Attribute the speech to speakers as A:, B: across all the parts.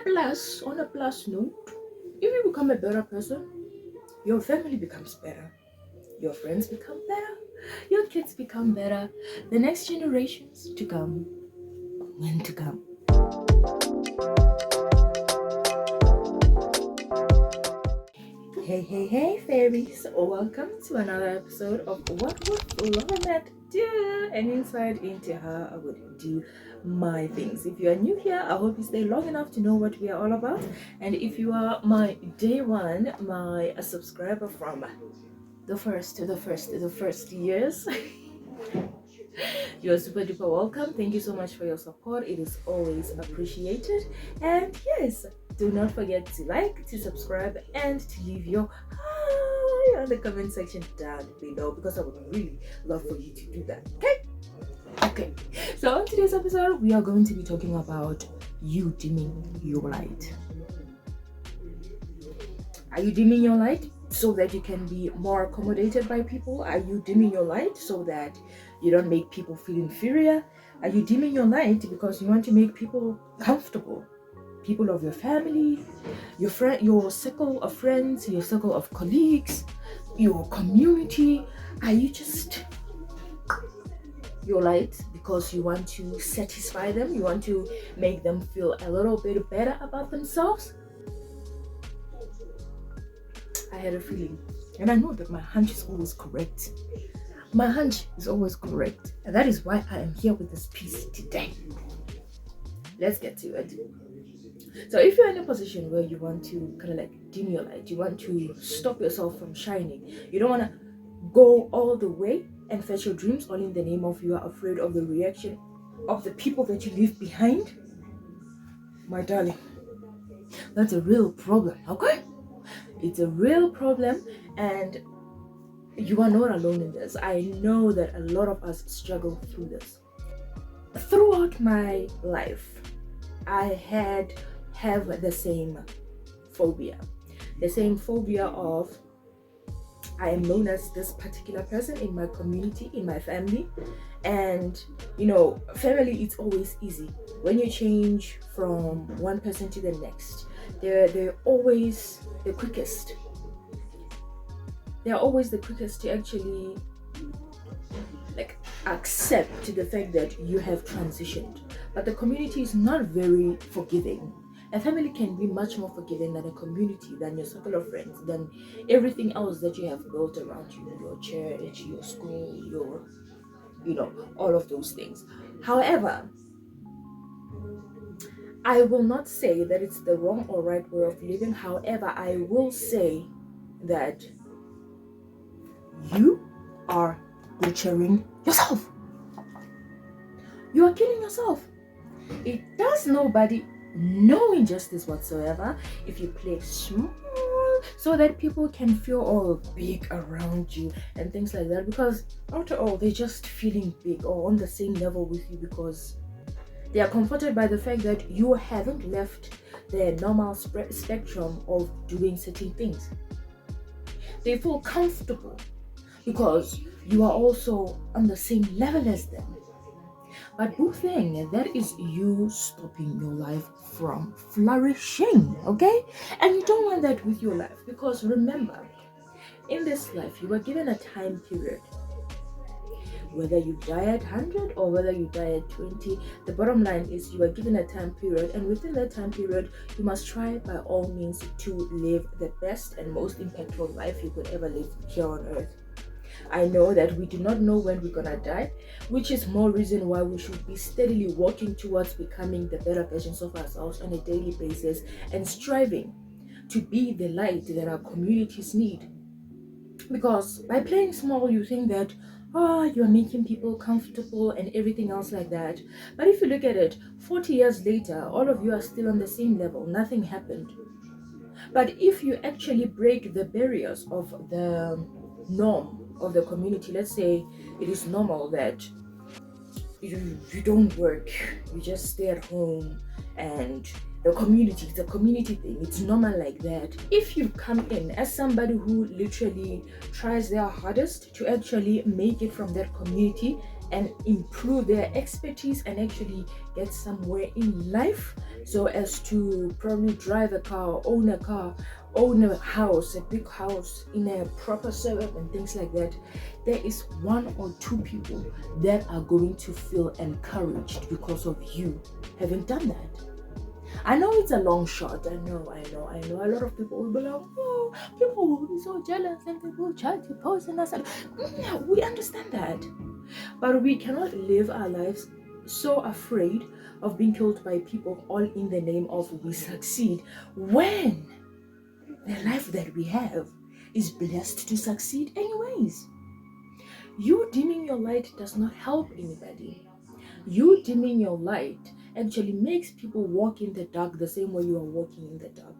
A: on a plus note, if you become a better person, your family becomes better, your friends become better, your kids become better, the next generations to come, when to come. Hey, fairies! Welcome to another episode of What Would FlorahMat Do? An insight into how I would do my things. If you are new here, I hope you stay long enough to know what we are all about. And if you are my day one, my subscriber from the first years, you're super duper welcome. Thank you so much for your support. It is always appreciated. And yes, do not forget to like, to subscribe, and to leave your hi on the comment section down below, because I would really love for you to do that. Okay, so on today's episode we are going to be talking about you dimming your light. Are you dimming your light so that you can be more accommodated by people? Are you dimming your light so that you don't make people feel inferior? Are you dimming your light because you want to make people comfortable? People of your family, your circle of friends, your circle of colleagues, your community. Are you just your light because you want to satisfy them? You want to make them feel a little bit better about themselves? I had a feeling, and I know that my hunch is always correct. My hunch is always correct, and that is why I am here with this piece today. Let's get to it. So if you're in a position where you want to kind of like dim your light, you want to stop yourself from shining, you don't want to go all the way and fetch your dreams all in the name of you are afraid of the reaction of the people that you leave behind, my darling, that's a real problem, okay? It's a real problem, and you are not alone in this. I know that a lot of us struggle through this. Throughout my life, I have the same phobia. The same phobia of, I am known as this particular person in my community, in my family. And family, it's always easy. When you change from one person to the next, they're always the quickest. They're always the quickest to actually accept the fact that you have transitioned. But the community is not very forgiving. A family can be much more forgiving than a community, than your circle of friends, than everything else that you have built around you, your church, your school, your all of those things. However, I will not say that it's the wrong or right way of living. However, I will say that you are butchering yourself. You are killing yourself. It does nobody no injustice whatsoever if you play small so that people can feel all big around you and things like that, because after all, they're just feeling big or on the same level with you because they are comforted by the fact that you haven't left the normal spectrum of doing certain things. They feel comfortable because you are also on the same level as them. But good thing, that is you stopping your life from flourishing, okay? And you don't want that with your life, because remember, in this life, you were given a time period. Whether you die at 100 or whether you die at 20, the bottom line is you are given a time period, and within that time period, you must try by all means to live the best and most impactful life you could ever live here on earth. I know that we do not know when we're gonna die, which is more reason why we should be steadily working towards becoming the better versions of ourselves on a daily basis and striving to be the light that our communities need. Because by playing small, you think that you're making people comfortable and everything else like that. But if you look at it, 40 years later, all of you are still on the same level. Nothing happened. But if you actually break the barriers of the norm of the community, let's say it is normal that you don't work, you just stay at home, and the community, it's a community thing, it's normal like that. If you come in as somebody who literally tries their hardest to actually make it from that community, and improve their expertise and actually get somewhere in life, so as to probably drive a car, own a house, a big house in a proper suburb and things like that, there is 1 or 2 people that are going to feel encouraged because of you having done that. I know it's a long shot. I know. A lot of people will be like, oh, people will be so jealous and they will try to poison us. Yeah, we understand that. But we cannot live our lives so afraid of being killed by people, all in the name of we succeed, when the life that we have is blessed to succeed anyways. You dimming your light does not help anybody. You dimming your light actually makes people walk in the dark the same way you are walking in the dark.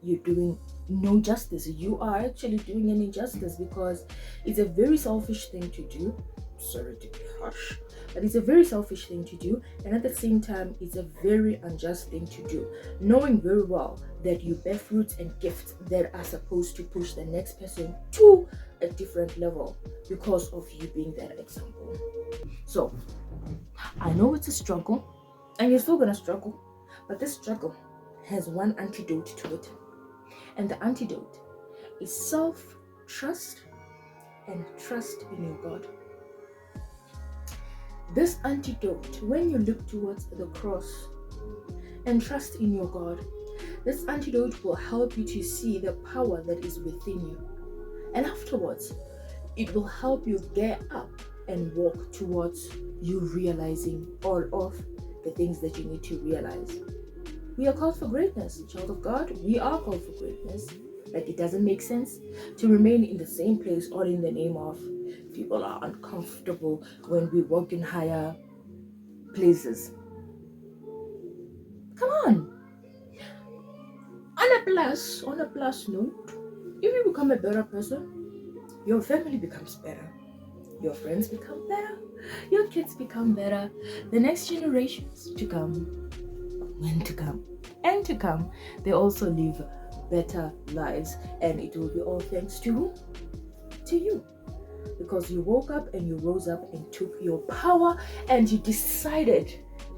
A: You're doing no justice. You are actually doing an injustice, because it's a very selfish thing to do. Sorry to be harsh, but it's a very selfish thing to do, and at the same time it's a very unjust thing to do, knowing very well that you bear fruits and gifts that are supposed to push the next person to a different level because of you being that example. So I know it's a struggle and you're still gonna struggle, but this struggle has one antidote to it, and the antidote is self-trust and trust in your God. This antidote, when you look towards the cross and trust in your God, this antidote will help you to see the power that is within you. And afterwards, it will help you get up and walk towards you realizing all of the things that you need to realize. We are called for greatness, child of God. We are called for greatness. Like, it doesn't make sense to remain in the same place, all in the name of people are uncomfortable when we walk in higher places. Come on. On a plus note, if you become a better person, your family becomes better, your friends become better, your kids become better, the next generations to come, to come, they also live better lives, and it will be all thanks to you, because you woke up and you rose up and took your power, and you decided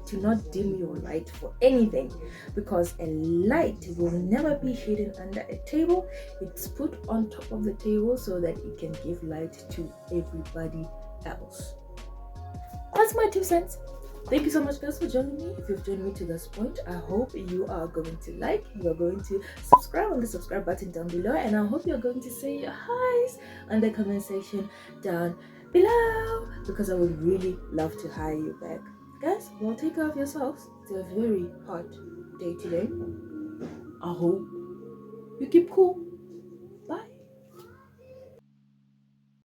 A: to not dim your light for anything, because a light will never be hidden under a table. It's put on top of the table so that it can give light to everybody else. That's my 2 cents. Thank you so much, guys, for joining me. If you've joined me to this point, I hope you are going to like, you are going to subscribe on the subscribe button down below, and I hope you're going to say your highs on the comment section down below, because I would really love to hire you back. Guys, well, take care of yourselves. It's a very hot day today. I hope you keep cool.